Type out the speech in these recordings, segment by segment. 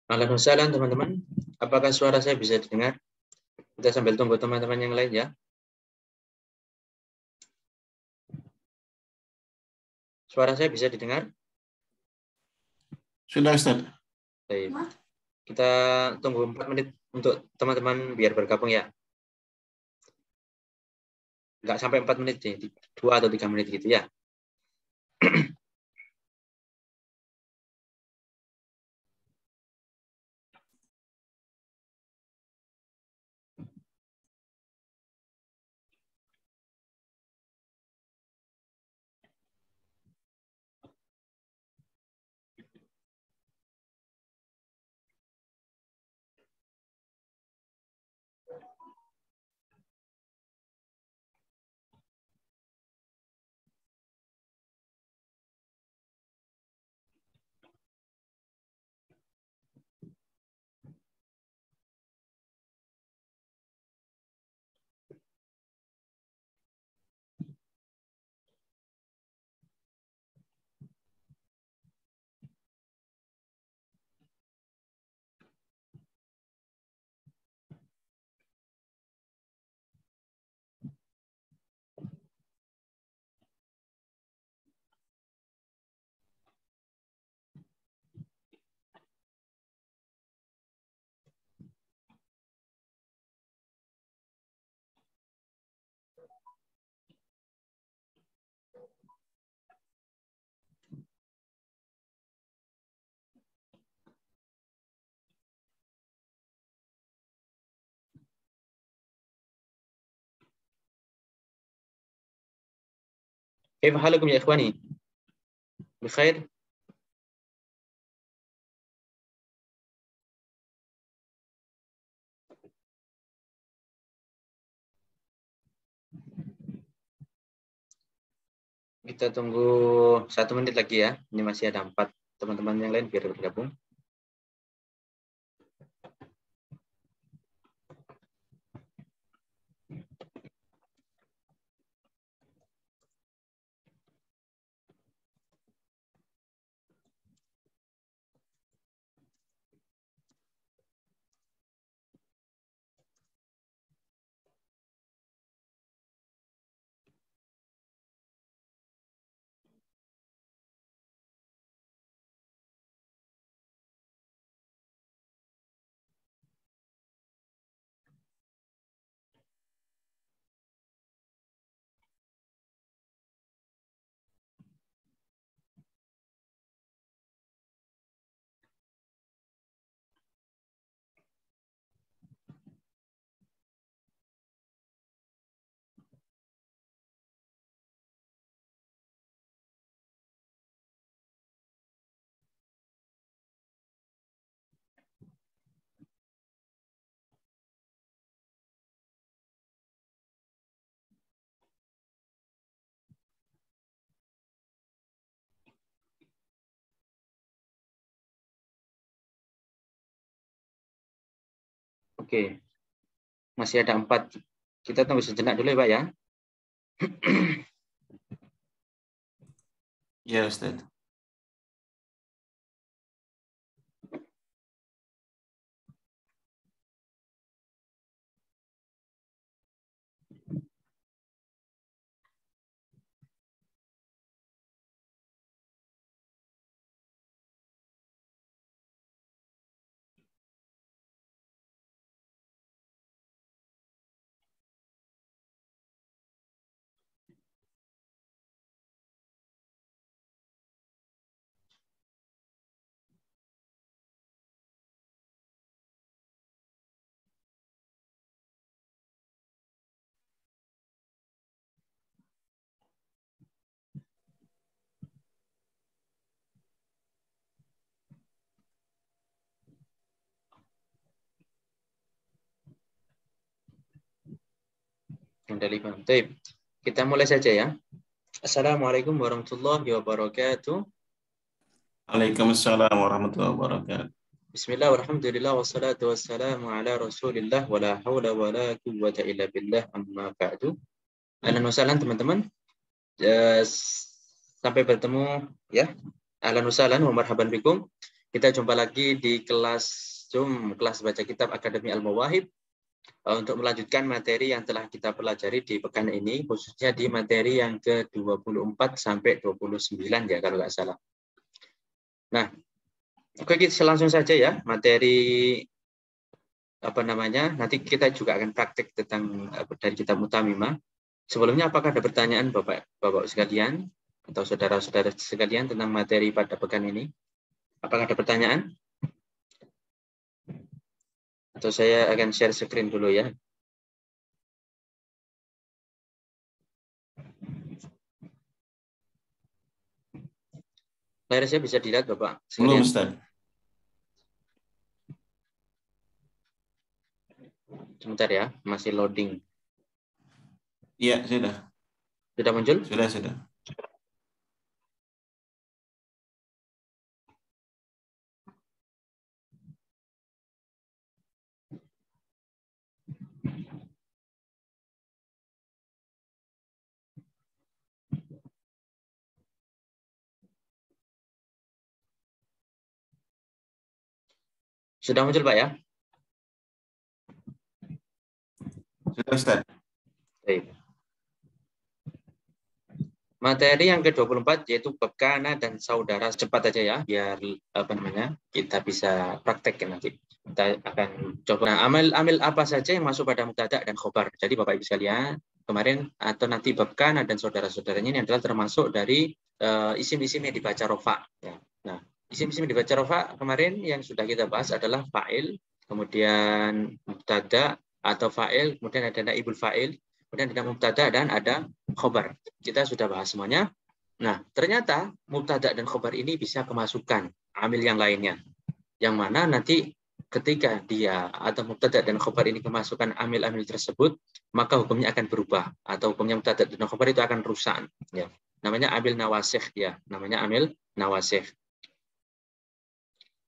Ahlan wa sahlan teman-teman. Apakah suara saya bisa didengar? Kita sambil tunggu teman-teman yang lain ya. Suara saya bisa didengar? Sudah, Ustaz. Baik. Kita tunggu 4 menit untuk teman-teman biar bergabung ya. Enggak sampai 4 menit sih, 2 atau 3 menit gitu ya. Kaifa halukum ya ikhwani? Bikhair? Kita tunggu 1 menit lagi ya. Ini masih ada 4 teman-teman yang lain biar bergabung. Oke. Masih ada 4. Kita tunggu sejenak dulu ya, Pak ya. Ya, Ustaz. Baik. Kita mulai saja ya. Assalamualaikum warahmatullahi wabarakatuh. Waalaikumsalam warahmatullahi wabarakatuh. Bismillah walhamdulillah wassalatu wassalamu ala rasulillah wala hawla wala quwwata illa billah amma ba'du. Ahlan wa sahlan teman-teman. Sampai bertemu ya. Ahlan wa sahlan wa marhaban bikum. Kita jumpa lagi di kelas Zoom, kelas baca kitab Akademi Al-Mawahib, untuk melanjutkan materi yang telah kita pelajari di pekan ini, khususnya di materi yang ke-24 sampai 29 ya kalau nggak salah. Nah, oke, kita langsung saja ya materi nanti kita juga akan praktek tentang dari kitab Mutamimah. Sebelumnya, apakah ada pertanyaan Bapak sekalian atau saudara-saudara sekalian tentang materi pada pekan ini? Apakah ada pertanyaan? Atau saya akan share screen dulu ya. Layar saya bisa dilihat Bapak sekalian? Belum, Ustaz. Sebentar ya, masih loading. Iya, sudah. Sudah muncul? Sudah. Sudah muncul Pak ya? Sudah, Ustaz. Baik. Materi yang ke-24 yaitu bab kana dan saudara. Cepat aja ya, biar kita bisa praktek nanti. Kita akan coba. Nah, amil apa saja yang masuk pada mubtada dan khobar. Jadi Bapak Ibu sekalian, kemarin atau nanti bab kana dan saudara-saudaranya ini adalah termasuk dari isim-isim yang dibaca rofa. Ya. Nah, isim-isim yang dibaca rofa kemarin yang sudah kita bahas adalah fa'il, kemudian mubtada atau fa'il, kemudian ada naibul fa'il, kemudian ada mubtada dan ada khobar. Kita sudah bahas semuanya. Nah, ternyata mubtada dan khobar ini bisa kemasukan amil yang lainnya. Yang mana nanti ketika dia atau mubtada dan khobar ini kemasukan amil-amil tersebut, maka hukumnya akan berubah atau hukumnya mubtada dan khobar itu akan rusak. Ya. Namanya amil nawasikh ya, namanya amil nawasikh.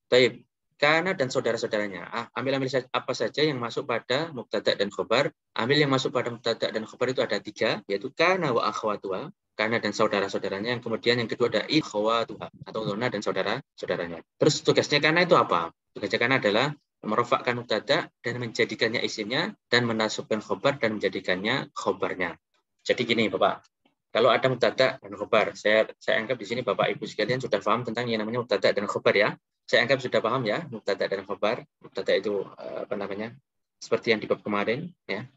Baik. Kana dan saudara-saudaranya. Amil-amil apa saja yang masuk pada mubtada dan khobar? Amil yang masuk pada mubtada dan khobar itu ada 3, yaitu kana wa akhwatuha, kana dan saudara-saudaranya. Yang kemudian yang kedua ada akhwatuha, atau dona dan saudara-saudaranya. Terus tugasnya kana itu apa? Tugasnya kana adalah merofakkan mubtada dan menjadikannya isimnya, dan menasubkan khobar dan menjadikannya khobarnya. Jadi gini Bapak, kalau ada mubtada dan khobar, saya anggap di sini Bapak Ibu sekalian sudah paham tentang yang namanya mubtada dan khobar ya. Saya anggap sudah paham ya, mubtada dan khobar. Mubtada itu seperti yang di bab kemarin ya.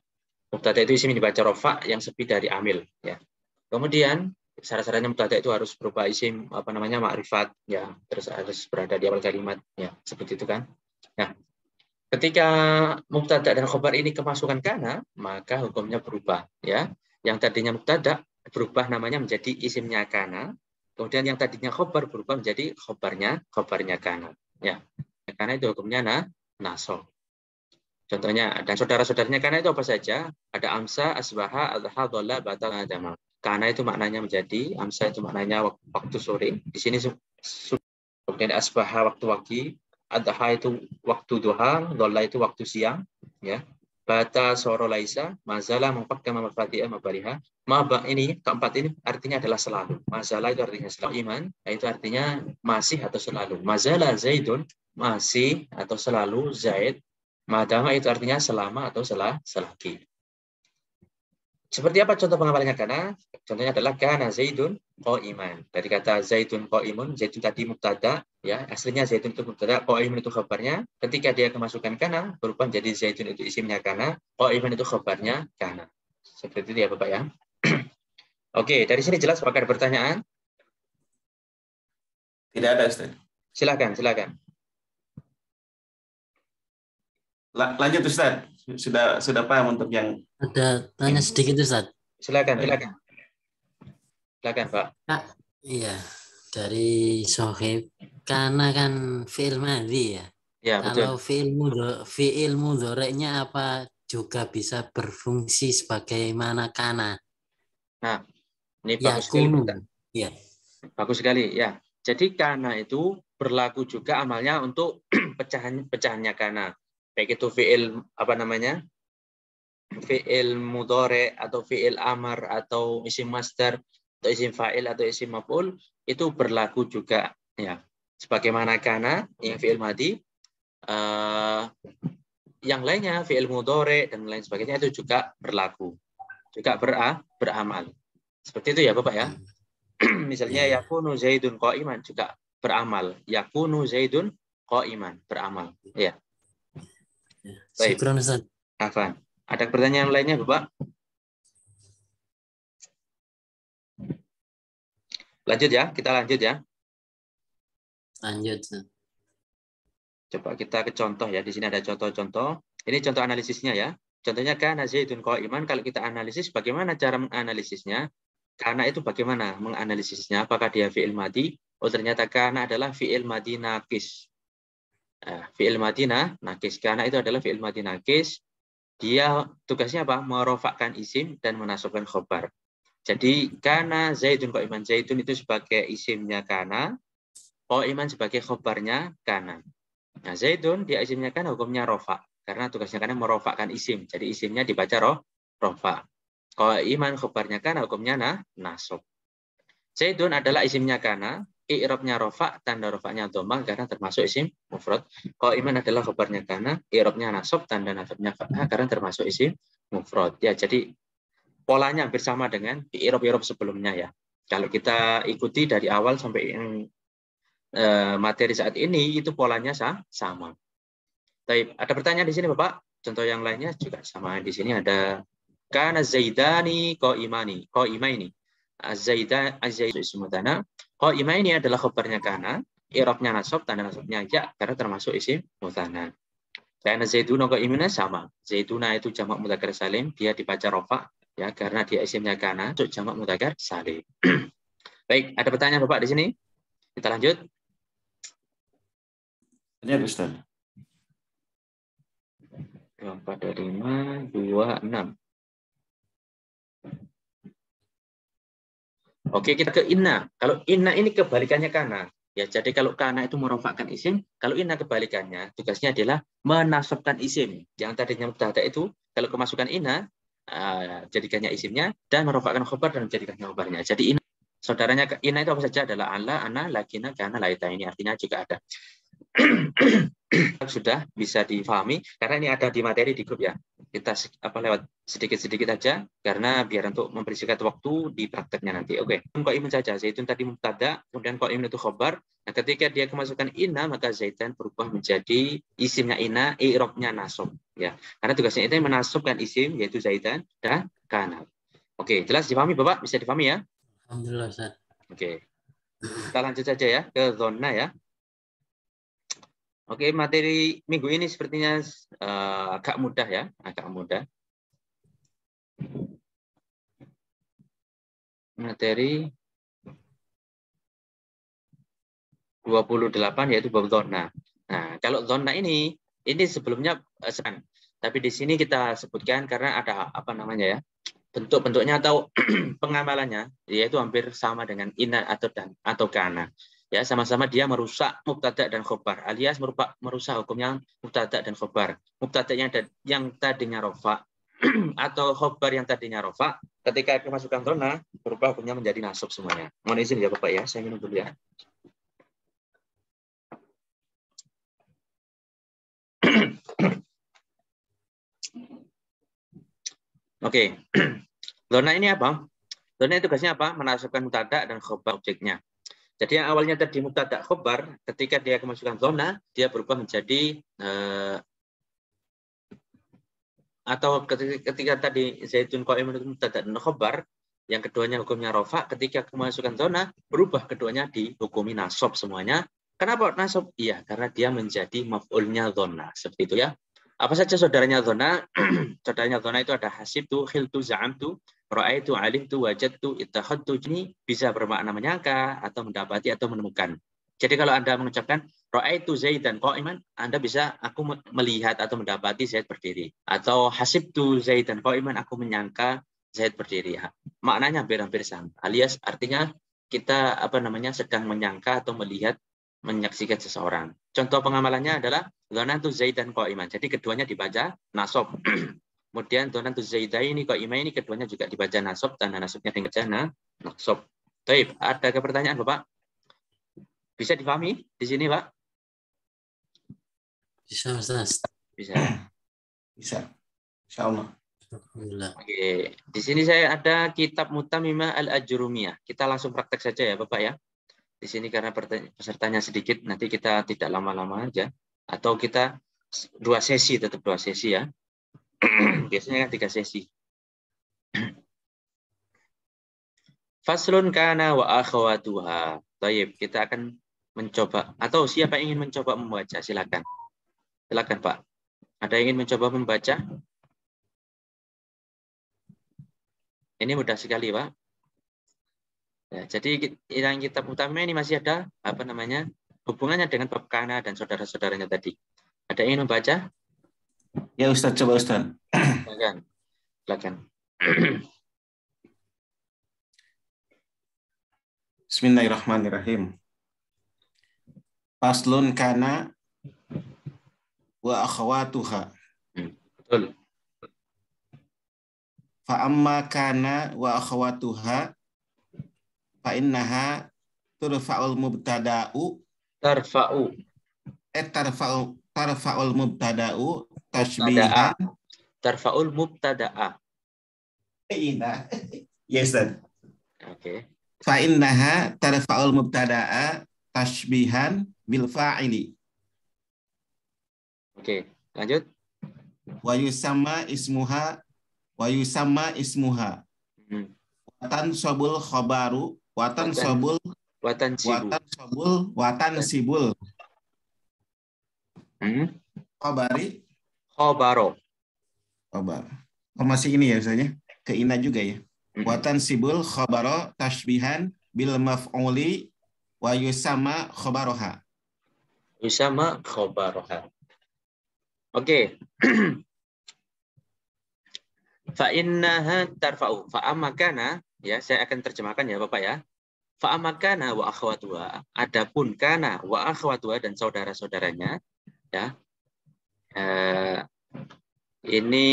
Mubtada itu isim dibaca rofa yang sepi dari amil ya. Kemudian syarat-syaratnya mubtada itu harus berupa isim ma'rifat ya, terus harus berada di awal kalimat ya, seperti itu kan. Nah, ketika mubtada dan khobar ini kemasukan kana, maka hukumnya berubah ya. Yang tadinya mubtada berubah namanya menjadi isimnya kana. Kemudian yang tadinya khobar berubah menjadi khobarnya kana. Ya, kana itu hukumnya nasab. Contohnya, dan saudara-saudaranya kana itu apa saja? Ada amsa, asbaha, adha, dhalla, batal, adama. Kana itu maknanya menjadi, amsa itu maknanya waktu sore. Di sini kemudian asbaha waktu pagi, adha itu waktu duha, dhalla itu waktu siang. Ya. Bata soro laisa, mazala mempakka mafatiha mabariha. Maba ini keempat ini artinya adalah selalu. Mazala itu artinya selalu, iman, itu artinya masih atau selalu. Mazala zaidun, masih atau selalu, zaid. Madama itu artinya selama atau selagi. Seperti apa contoh pengapalannya kana? Contohnya adalah kana zaidun qa'iman. Dari kata zaidun qa'imun, zaidun tadi mubtada ya, aslinya zaidun itu mubtada, qa'imun itu khabarnya. Ketika dia kemasukan kana, berubah menjadi zaidun itu isimnya kana, qa'iman itu khabarnya kana. Seperti itu ya Bapak ya. Oke, dari sini jelas apakah ada pertanyaan? Tidak ada, Ustaz. Silakan. Lanjut, Ustaz. Sudah paham untuk yang Ada tanya sedikit Ustaz. Silakan. Silakan, Pak. Iya, dari Sohib. Karena kan fi'il madhi ya. Ya, Kalau betul. fi'il mudhari'nya apa juga bisa berfungsi sebagaimana kana? Nah, ini bagus sekali. Ya. Bagus sekali ya. Jadi kana itu berlaku juga amalnya untuk pecahannya kana. Baik itu fi'il fi'il mudhari atau fi'il amar atau isim masdar atau isim fa'il atau isim maf'ul, itu berlaku juga ya. sebagaimana kana yang fi'il madi, yang lainnya fi'il mudhari dan lain sebagainya itu juga berlaku, juga beramal. Seperti itu ya Bapak ya. Misalnya Ya. yakunu zaidun qa'iman juga beramal. Yakunu zaidun qa'iman beramal. Ya. Baik. Syukran Ustaz. Afan. Ada pertanyaan lainnya Bapak? Lanjut ya, kita lanjut ya. Lanjut Ustaz. Coba kita ke contoh ya. Di sini ada contoh-contoh. Ini contoh analisisnya ya. Contohnya kana zaidun qa'iman, kalau kita analisis bagaimana cara menganalisisnya? Kana itu bagaimana menganalisisnya? Apakah dia fi'il madi? Oh, ternyata kana adalah fi'il madi naqis. Fi'il madi naqis. Kana itu adalah fi'il madi naqis. Dia tugasnya apa? Merofakkan isim dan menasabkan khobar. Jadi kana zaidun qa'iman, zaidun itu sebagai isimnya kana, qa'iman sebagai khobarnya kana. Nah, zaidun dia isimnya kana hukumnya rofa, karena tugasnya kana merofakkan isim. Jadi isimnya dibaca rofa. Qa'iman khobarnya kana hukumnya nasab. Zaidun adalah isimnya kana, i'rabnya rofa, tanda rofaknya dhammah karena termasuk isim mufrad. Qa'iman adalah khobarnya kana, i'rabnya nasab, tanda nasabnya fathah karena termasuk isim mufrad. Ya, jadi polanya hampir sama dengan i'rab-i'rab sebelumnya ya. Kalau kita ikuti dari awal sampai yang materi saat ini itu polanya sama. Baik, ada pertanyaan di sini Bapak? Contoh yang lainnya juga sama. Di sini ada kana zaidani qaimaini. Az-zaidan az-zaidu ismu dana. Qaimaini adalah khabarnya kana, i'rabnya nasab, tanda nasabnya ya karena termasuk isim mutsanna. Kana zaiduna qaimina sama. Zaiduna itu jamak mudzakkar salim, dia dibaca rafa ya karena dia isimnya kana, untuk jamak mudzakkar salim. Baik, ada pertanyaan Bapak di sini? Kita lanjut. Lanjut Ustaz. 4, 5, 2, 6. Oke, kita ke inna. Kalau inna ini kebalikannya kana. Ya, jadi kalau kana itu merofakkan isim, kalau inna kebalikannya, tugasnya adalah menasabkan isim. Yang tadinya mubtada itu, kalau kemasukan inna, jadikannya isimnya, dan merofakkan khobar dan menjadikannya khobarnya. Jadi inna, saudaranya inna itu apa saja adalah ala, ana, lakina, kana, laita. Ini artinya juga ada. Sudah bisa difahami karena ini ada di materi di grup ya. Kita lewat sedikit-sedikit aja karena biar untuk mempersingkat waktu di prakteknya nanti. Oke. Qaimun saja. Zaitun tadi mubtada, kemudian qaimun itu khobar. Nah, ketika dia kemasukan inna maka zaitan berubah menjadi isimnya inna, i'rabnya nasab ya. Karena tugasnya itu menasabkan isim yaitu zaitan dan kana. Oke, jelas dipahami Bapak? Bisa dipahami ya? Alhamdulillah Ustaz. Oke. Kita lanjut saja ya ke zona ya. Oke, materi minggu ini sepertinya agak mudah ya, agak mudah. Materi 28 yaitu bab zona. Nah, kalau zona ini sebelumnya tapi di sini kita sebutkan karena ada apa namanya ya, bentuk-bentuknya atau pengamalannya yaitu hampir sama dengan inna atau kana. Ya, sama-sama dia merusak mubtada dan khobar, alias merusak hukumnya mubtada dan khobar. Mubtada yang tadinya rofa atau khobar yang tadinya rofa, ketika kemasukan zona berubah hukumnya menjadi nasab semuanya. Mohon izin ya Bapak ya, saya minum dulu ya. Oke. Zona ini apa? Zona itu tugasnya apa? Menasabkan mubtada dan khobar objeknya. Jadi yang awalnya tadi mubtada khobar, ketika dia kemasukan zona, dia berubah menjadi atau ketika tadi zaitun qaimun itu mubtada dan khobar, yang keduanya hukumnya rofa, ketika kemasukan zona, berubah keduanya dihukumi nasab semuanya. Kenapa nasab? Iya, karena dia menjadi maf'ulnya zona. Seperti itu ya. Apa saja saudaranya zona? Saudaranya zona itu ada hasibtu, khiltu, za'amtu, ra'aitu, alimtu, wajadtu, ittakhadtu. Ini bisa bermakna menyangka atau mendapati atau menemukan. Jadi kalau Anda mengucapkan ra'aitu Zaidan qa'iman, Anda bisa aku melihat atau mendapati Zaid berdiri. Atau hasibtu Zaidan qa'iman, aku menyangka Zaid berdiri. Maknanya hampir-hampir sama. Alias artinya kita sedang menyangka atau melihat, menyaksikan seseorang. Contoh pengamalannya adalah dzanantu Zaidan qa'iman. Jadi keduanya dibaca nasab. Kemudian dzanantu Zaidaini qa'imaini, keduanya juga dibaca nasab, dan nasabnya dibaca nasab. Baik, ada pertanyaan Bapak? Bisa dipahami di sini, Pak? Bisa, Ustaz. Bisa. Bisa. Insyaallah. Alhamdulillah. Oke, di sini saya ada kitab Mutamimah Al-Ajrumiyah. Kita langsung praktek saja ya, Bapak ya. Di sini karena pesertanya sedikit, nanti kita tidak lama-lama aja. Atau kita 2 sesi, tetap 2 sesi ya. Biasanya kan 3 sesi. Faslun kana wa akhawatuha. Baik, kita akan mencoba. Atau siapa yang ingin mencoba membaca? Silakan. Silakan, Pak. Ada yang ingin mencoba membaca? Ini mudah sekali, Pak. Ya, jadi yang kitab utama ini masih ada apa namanya hubungannya dengan bab kana dan saudara-saudaranya tadi. Ada yang ingin membaca? Ya Ustaz, coba Ustaz. Silakan. Silakan. Bismillahirrahmanirrahim. Faslun kana wa akhawatuha. Betul. Fa amma kana wa akhawatuha fa innaha turfa'ul mubtada'u Tarfa'u. tarfa'ul mubtada'u tashbihan. Tarfa'ul mubtada'a. Iya. Ya Ustaz. Oke. Fa innaha tarfa'ul mubtada'a tashbihan bil fa'ili. Oke, lanjut. Wa yusamma ismuha watan sobul khobaru watan sobul Watan sibul khobari Khobaro. khobar. Oh, masih ini ya misalnya ke ina juga ya. Watan sibul khobaro tashbihan bil maf'uli wa yusamma khobaroha. Yusama khobaroha. Oke. Fa innaha tarfa'u. Fa amakana, ya saya akan terjemahkan ya Bapak ya. Fa amakana wa akhwatuha. Adapun kana wa akhwatuha dan saudara-saudaranya ya. Ini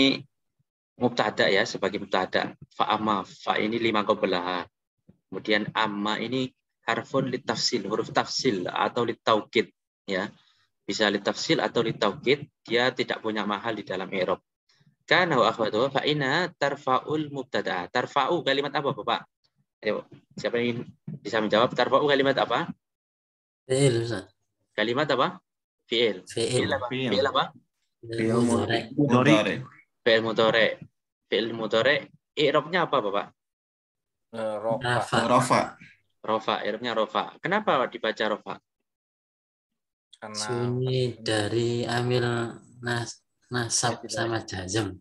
mubtada ya sebagai mubtada. Fa amma, fa ini 5 qablaha. Kemudian amma ini harfun litafsil, huruf tafsil atau litaukid ya. Bisa litafsil atau litaukid, dia tidak punya mahal di dalam i'rab. Kana wa akhwatuhu fa inna tarfa'ul mubtada. Tarfa'u kalimat apa, Bapak? Ayo, siapa yang bisa menjawab? Tarfa'u kalimat apa? Fi'il, Ustaz. Kalimat apa? Fi'il. Fi'il. Fi'il apa? Fi'il Mudhari'. Fi'il mudhari'. Fi'il mudhari'. I'rabnya apa, Bapak? Rafa. Rafa, i'rabnya rafa. Kenapa dibaca rafa? Sunyi dari amil nasab sama jazm.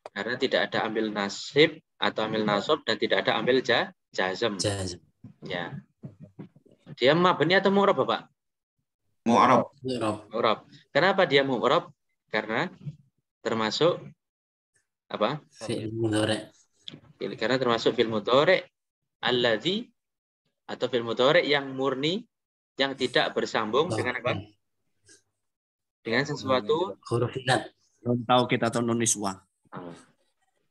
Karena tidak ada ambil nasib atau ambil nasab dan tidak ada ambil jazm. Ya. Dia mabni atau mu'rab, Bapak? Mu'rab. Mu'rab. Kenapa dia mu'rab? Karena termasuk apa? Fi'il mudhari'. Karena termasuk fi'il mudhari' alladzi atau fi'il mudhari' yang murni yang tidak bersambung dengan apa? Dengan sesuatu huruf ilat. Non taukid atau non niswah.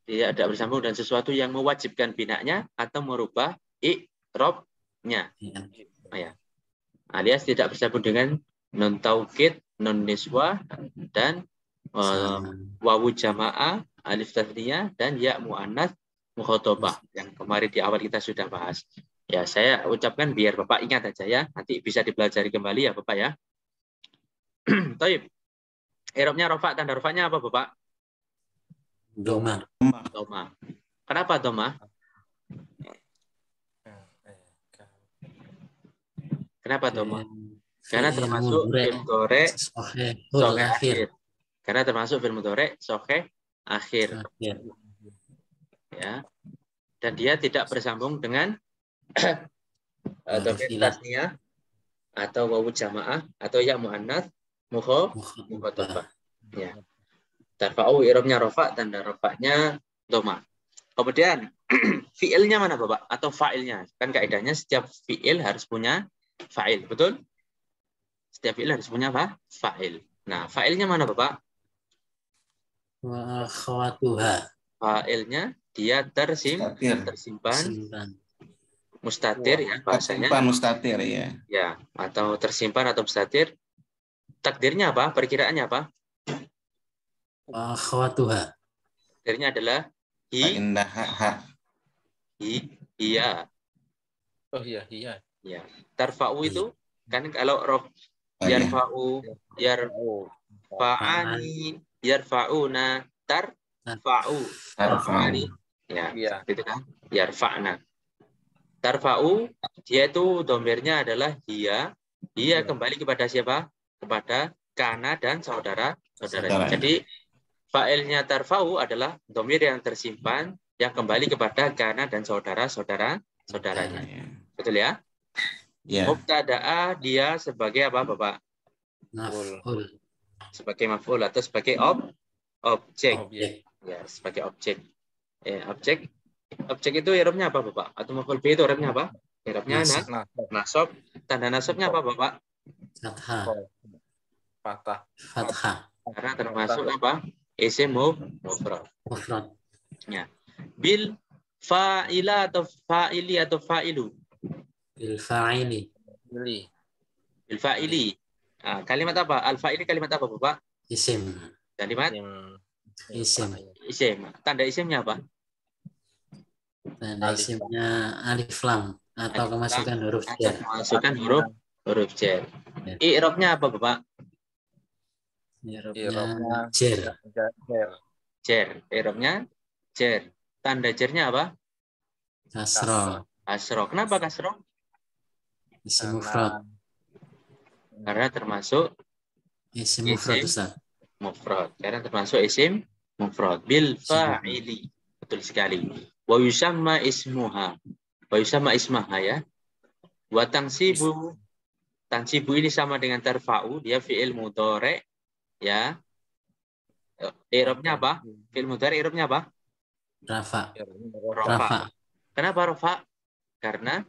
Tidak bersambung dan sesuatu yang mewajibkan binaknya atau merubah i'rabnya. Ya. Alias tidak bersambung dengan non taukid, non niswah dan wawu jamaah, alif tasniyah dan ya muannats mukhatabah yang kemarin di awal kita sudah bahas. Ya, saya ucapkan biar Bapak ingat aja ya. Nanti bisa dipelajari kembali ya Bapak ya. Taib. I'rabnya rafa, tanda rafanya apa Bapak? Doma. Kenapa doma? Kenapa doma? Karena termasuk fi'il mudhari' sahih akhir. Karena termasuk fi'il mudhari' sahih akhir. Ya. Dan dia tidak bersambung dengan dhamir tasniyah atau wawu jamaah atau ya muannats mukhatabah. Ya. Tarfa'u i'rabnya rafa, tanda rafa'nya dhamma. Kemudian fi'ilnya mana Bapak? Atau fa'ilnya? Kan kaidahnya setiap fi'il harus punya fa'il, betul? Setiap fi'il harus punya apa? Fa'il. Nah, fa'ilnya mana Bapak? Wa akhwatuha. Fa'ilnya dia tersimpan mustatir ya bahasanya. Tersimpan mustatir ya. Ya, atau tersimpan atau mustatir. Takdirnya apa? Perkiraannya apa? Wa akhwatuha. Takdirnya adalah Fa indaha ha. iya. Oh iya, iya. Ya. Tarfa'u itu kan kalau rof yarfa'u, yarfa'ani, yarfa'una, tarfa'u. Tarfa'u. Ya, Iya. itu kan. Yarfa'na. Tarfa'u dia itu domirnya adalah dia. Dia kembali kepada siapa? Kepada kana dan saudara-saudaranya. Saudara. Jadi fa'ilnya tarfa'u adalah domir yang tersimpan yang kembali kepada kana dan saudara-saudaranya. Ya. Betul ya? Ya. Mubtada'a dia sebagai apa, Bapak? Maf'ul. Sebagai maf'ul atau sebagai objek. Objek. Ya, sebagai objek. Objek. Objek itu i'rabnya apa, Bapak? Atau maf'ul bi itu i'rabnya apa? I'rabnya nasab. Tanda nasabnya apa, Bapak? Fathah. Patah. Fathah. Karena termasuk apa? Isim mufrad. Mufrad. Ya. Bil fa'ila atau fa'ili atau fa'ilu. Bil fa'ili. Beli. Bil fa'ili. Nah, kalimat apa? Al fa'ili kalimat apa, Bapak? Isim. Kalimat Isim. isim. Tanda isimnya apa? Tanda isimnya alif lam atau Alif kemasukan lam huruf atau jar. kemasukan huruf jar. Ya. I'rabnya apa, Bapak? I'rabnya jar. Jar. I'rabnya jar. Tanda jarnya apa? Kasra. Kasro. Kenapa kasro? Isim mufrad. Karena termasuk Isim mufrad, isim Ustaz. mufrad. Karena termasuk isim mufrad. Bil fa'ili. Betul sekali. Wa yusamma ismuha. Wa yusamma ismaha ya. Wa tansibu. Tansibu ini sama dengan tarfa'u. Dia fi'il mudhari ya. I'rabnya apa? Fi'il mudhari i'rabnya apa? Rafa. Rafa. Kenapa rafa? Karena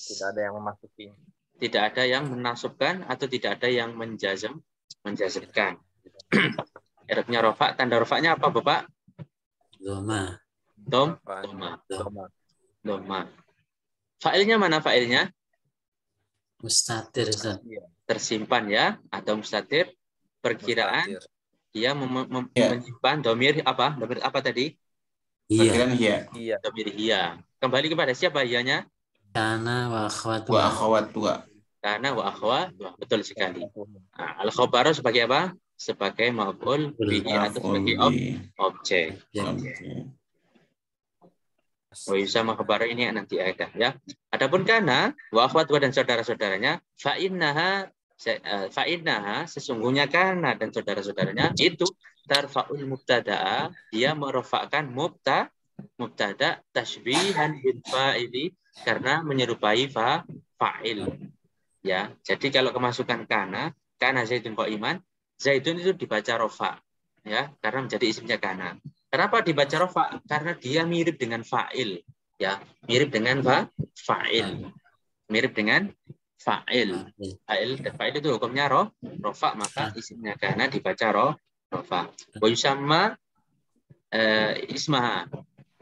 Tidak ada yang memasuki. tidak ada yang menasubkan atau tidak ada yang menjazmkan. I'rabnya rafa. Tanda rafanya apa, Bapak? Doma. Doma. Fa'ilnya mana fa'ilnya? Mustatir, Ustaz. Tersimpan ya atau mustatir. Perkiraan dia menyimpan domir apa? Domir apa tadi? Iya. Perkiraan hiya. Iya. Domir hiya. Kembali kepada siapa hiyanya? Kana wa Wa akhwatuha. akhawatuha. Karena wa akhwa. Betul sekali. Nah, al-khobaru sebagai apa? Sebagai maf'ul bihi atau sebagai objek. Wa yusama khabaru ini nanti ada ya. Adapun kana wa akhwatuha dan saudara-saudaranya fa innaha sesungguhnya kana dan saudara-saudaranya itu tarfa'ul mubtada'a, dia merofakkan mubtada tashbihan bil fa'ili karena menyerupai fa'il ya. Jadi kalau kemasukan kana zaidun qa'iman, zaidun itu dibaca rofa ya karena menjadi isimnya kana. Kenapa dibaca rofa? Karena dia mirip dengan fa'il ya, mirip dengan fa'il. Mirip dengan fa'il. Fa'il itu hukumnya rofa, maka isimnya kana dibaca rofa. Wa yusamma ismaha.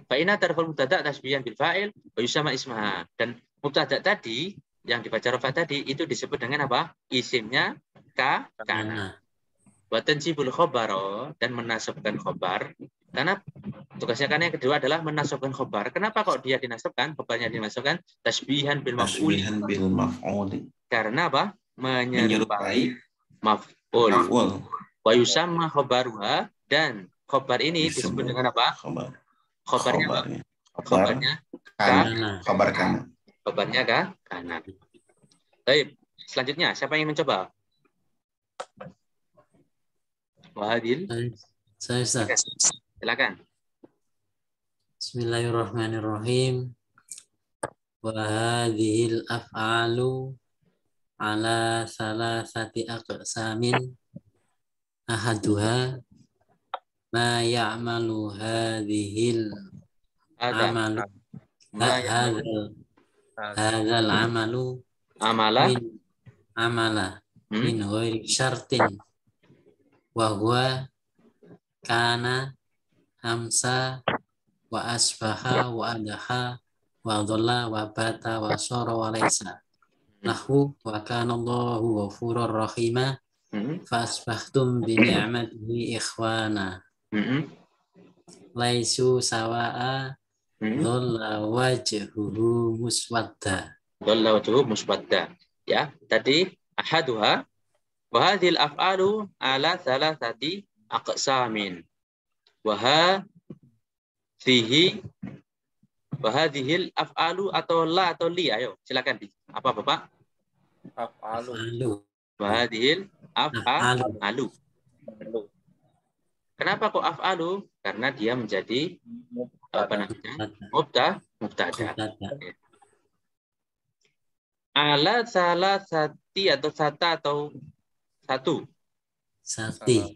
Fa inna tarful mubtada' tasbihan bil fa'il wa yusamma ismaha. Dan mubtada' tadi yang dibaca rofa tadi itu disebut dengan apa? Isimnya kana. Wa tansibul khabara dan menasabkan khabar. Karena tugasnya kan yang kedua adalah menasabkan khobar. Kenapa kok dia dinasabkan? Khobarnya dinasabkan tasbihan bil maf'ul. Karena apa? Menyerupai maf'ul. Wa yusamma khobaruha, dan khobar ini disebut dengan apa? Khobarnya apa? Khobarnya kana. Khobarnya kana. Baik, selanjutnya siapa yang mencoba? Wahadil. Saya, Ustaz. Silakan. Bismillahirrahmanirrahim. Wa hadhil af'alu ala salasati aqsamin ahaduha ma ya'malu hadhil amalu hadzal amalu amala min ghairi syartin wa huwa kana hamsa wa asbaha wa adaha wa dhalla wa bata wa sara wa laisa lahu wa kana Allahu ghafurur rahima fa asbahtum bi ni'matihi ikhwana laisu sawa'a dhalla wajhuhu muswadda. Dhalla wajhuhu muswadda. Ya, tadi ahaduha wa hadhil af'alu ala thalathati aqsamin. Wa hadhihi wa hadhil af'alu atau la atau li, ayo silakan di. Apa Bapak? Af'alu. Wa hadhil af'alu. Kenapa kok af'alu? Karena dia menjadi apa namanya? Mubtada. Ala salah sati atau sata atau satu. Sati.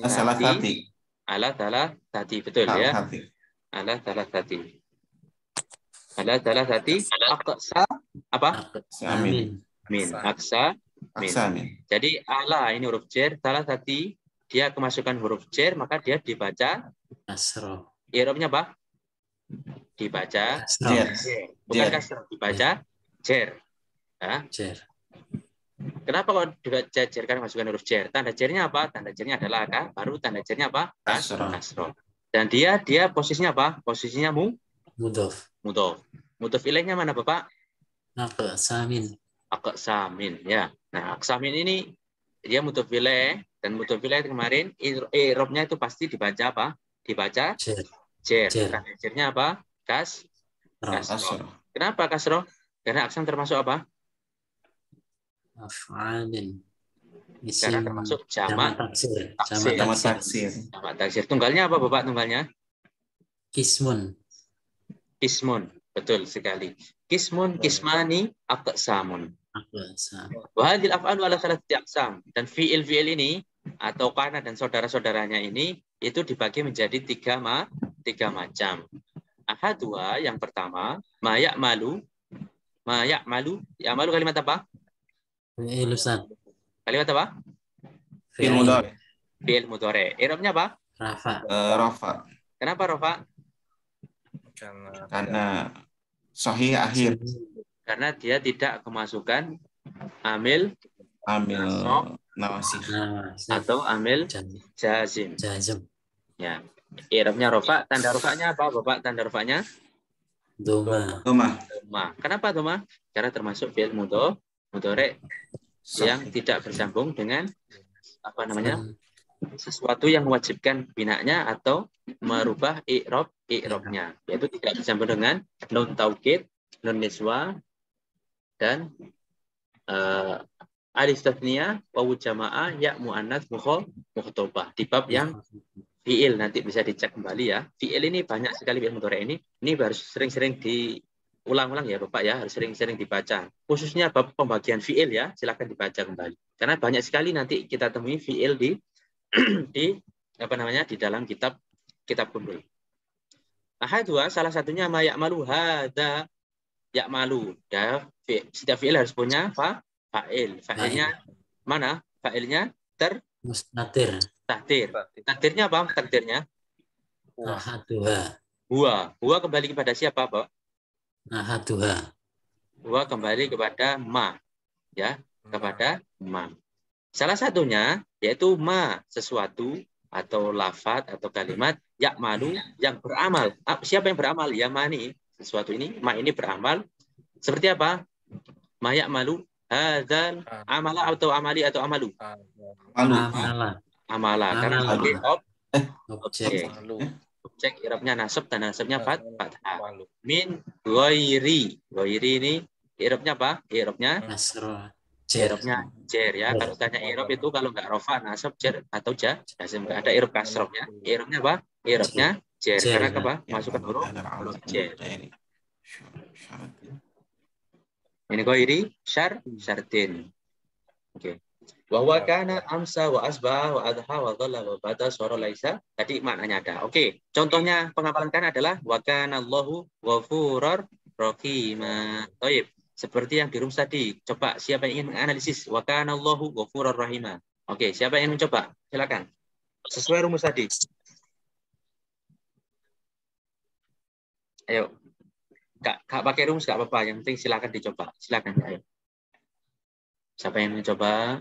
Salah sati. Ala salah sati, betul ya. Ala salah sati. Ala salah sati. Aqsa apa? Amin. Min. Aksa. Min. Jadi ala ini huruf jar, salah sati dia kemasukan huruf jar, maka dia dibaca Kasro. i'rabnya apa? Dibaca Jar. bukan kasroh, dibaca jar. Ya. Jar. Kenapa kok dibaca jar? Karena masukkan huruf jar. Tanda jarnya apa? Tanda jarnya adalah akah, baru tanda jarnya apa? Kasroh. Dan dia posisinya apa? Posisinya Mudhof. Mudhof ilaihnya mana Bapak? Aqsamin. Aqsamin ya. Nah, aqsamin ini dia mudhof ilaih, dan mudhof ilaih kemarin i'rabnya itu pasti dibaca apa? Dibaca Jar. jar. Tanda jarnya apa? Kasroh. Kenapa kasroh? Karena aksan termasuk apa? Af'alin. Karena termasuk jamak taksir. Jamak taksir. Tunggalnya apa Bapak tunggalnya? Kismun. Betul sekali. Kismani, aqsamun. Aqsam. Wa hadhil af'alu ala thalathati aqsam. Dan fi'il ini atau kana dan saudara-saudaranya ini itu dibagi menjadi tiga macam. Ahadua yang pertama, ya'malu kalimat apa? Fi'il Ustaz. Kalimat apa? Fi'il mudhari. Fi'il mudhari. I'rabnya apa? Rafa. Kenapa rafa? Karena sahih akhir. Karena dia tidak kemasukan amil nawasih atau amil jazim. Ya. I'rabnya rafa. Tanda rafanya apa Bapak? Tanda rafanya? Doma. Kenapa doma? Karena termasuk fi'il mudhari yang tidak bersambung dengan apa namanya? Sesuatu yang mewajibkan binanya atau merubah i'rabnya, yaitu tidak bersambung dengan nun taukid, nun niswa, dan alif tasniyah, wawu jamaah, ya muannats mukhatabah. Di bab yang fi'il nanti bisa dicek kembali ya. Fi'il ini banyak sekali fi'il mudhari ini harus sering-sering diulang-ulang ya Bapak ya, harus sering-sering dibaca. Khususnya bab pembagian fi'il ya, silakan dibaca kembali. Karena banyak sekali nanti kita temui fi'il di dalam kitab kundul. Ahadua salah satunya ya'malu hadza ya'malu. Ya, setiap fi'il harus punya fa'il. Fa'ilnya mana? Fa'ilnya mustatir. Takdirnya apa? Takdirnya Ahaduha. Huwa kembali kepada siapa, Pak? Ahaduha. Huwa kembali kepada ma. Ya, kepada ma. Salah satunya yaitu ma, sesuatu atau lafaz atau kalimat ya'malu yang beramal. Siapa yang beramal? Ya mani. Sesuatu ini, ma ini beramal. Seperti apa? Ma ya'malu hadzal amala atau amali atau amalu. Amala. Karena sebagai objek i'rabnya nasab dan nasabnya fathah. Min ghairi. Ghairi ini i'rabnya apa? I'rabnya i'rabnya jar ya. Kalau tanya i'rab itu kalau enggak rafa, nasab, jar atau jazm, enggak ada i'rab kasrahnya. I'rabnya apa? I'rabnya jar. Karena apa? Masukkan huruf jar. Ini ghairi syartin. Oke. Wa huwa kana amsa wa asbaha wa adha wa dhalla wa bata suara laisa. Tadi maknanya ada. Oke. Contohnya pengapalan kana adalah wa kana Allahu ghafurur rahima. Baik. Seperti yang di rumus tadi. Coba siapa yang ingin menganalisis wa kana Allahu ghafurur rahima. Oke, siapa yang mencoba? Silakan. Sesuai rumus tadi. Ayo. Nggak pakai rumus nggak apa-apa. Yang penting silakan dicoba. Silakan. Ayo. Siapa yang mencoba?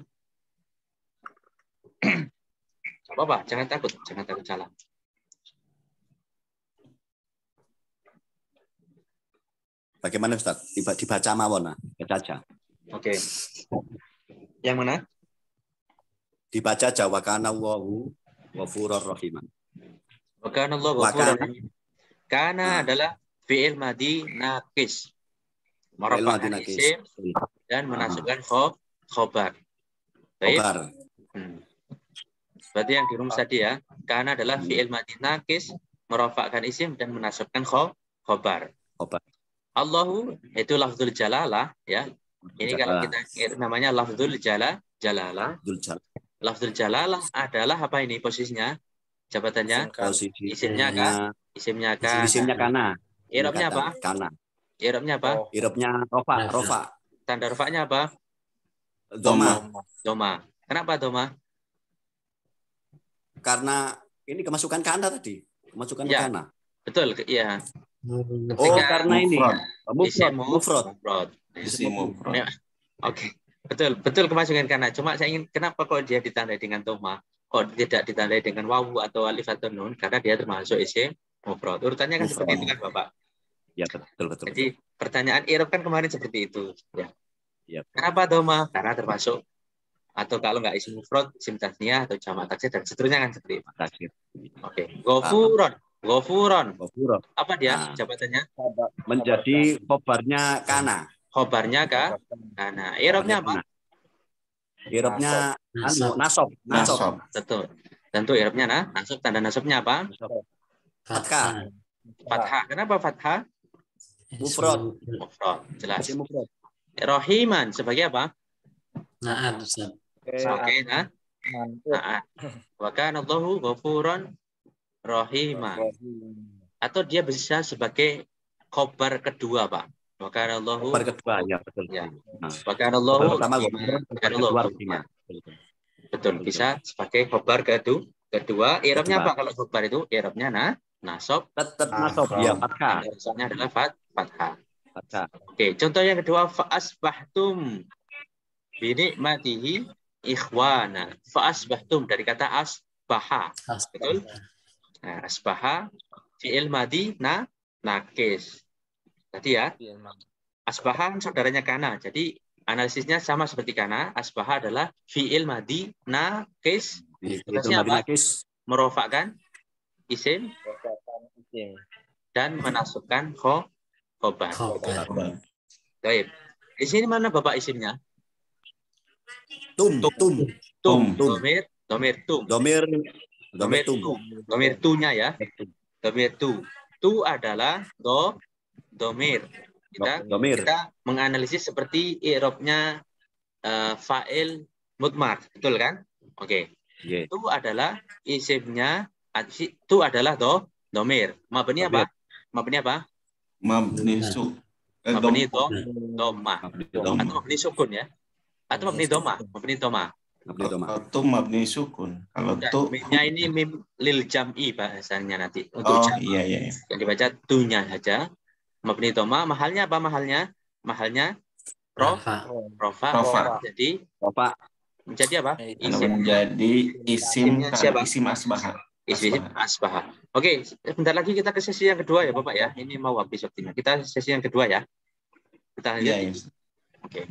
Nggak apa-apa. Jangan takut salah. Bagaimana Ustaz? Dibaca mawon, baca aja. Oke. Yang mana? Dibaca aja wa kana Allahu ghafurur rahim. Wa kana Allahu ghafurur rahim. Kana adalah fi'il madi naqis. Merofakkan isim dan menasukkan khobar. Baik. Berarti yang di rumus tadi ya, kana adalah fi'il madi naqis, merofakkan isim dan menasukkan khobar. Allahu itu lafzul jalalah ya. Ini kalau kita namanya lafzul jalalah. Lafzul jalalah adalah apa ini posisinya? Jabatannya? Isimnya kah? Isimnya kah? Isimnya kana. I'rabnya apa? Kana. I'rabnya apa? I'rabnya rofa. Tanda rofanya apa? Doma. Kenapa doma? Karena ini kemasukan kana tadi. Kemasukan ya, kana. Betul, iya. Karena ini mufrad. Oke, betul kemasukan kana. Cuma saya ingin kenapa kok dia ditandai dengan doma? Kok tidak ditandai dengan wawu atau alif atau nun? Karena dia termasuk isim mufrad. Urutannya kan seperti itu kan, Bapak? Ya, betul. Jadi pertanyaan i'rab kan kemarin seperti itu, ya. Ya. Kenapa doma? Karena termasuk atau kalau nggak isim mufrad, isim tasniyah atau jamak taksir dan seterusnya kan seperti itu. Oke. Ghafuron. Apa dia jabatannya? Menjadi khobarnya kana. Khobarnya kana. I'rabnya apa? I'rabnya nasab. Betul. Tentu i'rabnya nasab. Tanda nasabnya apa? Fathah. Kenapa fathah? Mufrad. Jelas. Rahiman sebagai apa? Na'at. Oke, na'at. Wa kana Allahu ghafuran rahima. Atau dia bisa sebagai khobar kedua, Pak. Wa kana Allahu khobar kedua, ya betul. Ya. Wa kana Allahu rahima. Betul, bisa sebagai khobar kedua. I'rabnya apa kalau khobar itu? I'rabnya nasab. Tetap nasab ya, fathah. Nasabnya adalah fathah. Oke, contoh yang kedua fa asbahtum bi ni'matihi ikhwana. Fa asbahtum dari kata asbaha. Betul? Nah, asbaha fi'il madi naqis. Tadi ya. Asbaha saudaranya kana. Jadi analisisnya sama seperti kana. Asbaha adalah fi'il madi naqis. Tugasnya apa? Merofakkan isim dan menasukkan khobar. Baik. Di sini mana Bapak isimnya? Tum. Domir tu-nya ya. Domir tu. Tu adalah domir. Kita menganalisis seperti i'rabnya fa'il mudmar, betul kan? Oke. Itu adalah isimnya, itu adalah domir. Mabni apa? Mabni doma. Atau mabni sukun ya. Atau mabni doma. Atau mabni sukun. Kalau mimnya ini mim lil jam'i bahasanya nanti. Untuk iya. Yang dibaca tunya saja. Mabni doma. Mahalnya apa mahalnya? Mahalnya rofa. Jadi rofa. Menjadi apa? Menjadi isim asbaha. Isim asbaha. Oke, sebentar lagi kita ke sesi yang kedua ya Bapak ya. Ini mau habis waktunya. Kita sesi yang kedua ya. Kita lanjut. Iya. Oke.